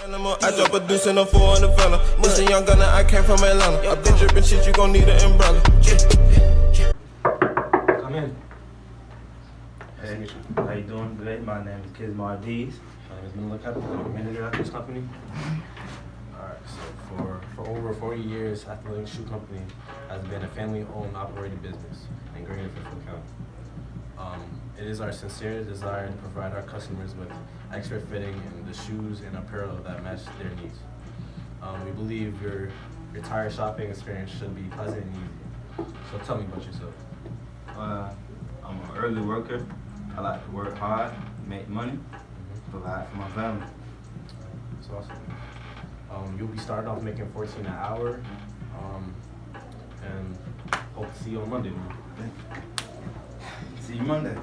Animal, I drop a deuce and a 4 in the fella. This a young gunner, I came from Atlanta. I've been dripping shit, you gon' need an umbrella. Come in. Hey, how you doing today? My name is Kiz Mardiz. My name is Miller Captain. I'm a manager at this company. Alright, so for over 40 years, Athletic Shoe Company has been a family-owned, operated business in Greater Fairfield County. It is our sincere desire to provide our customers with expert fitting and the shoes and apparel that match their needs. We believe your entire shopping experience should be pleasant and easy. So tell me about yourself. I'm an early worker. I like to work hard, make money, provide for my family. That's awesome. You'll be starting off making $14 an hour, and hope to see you on Monday. See you Monday.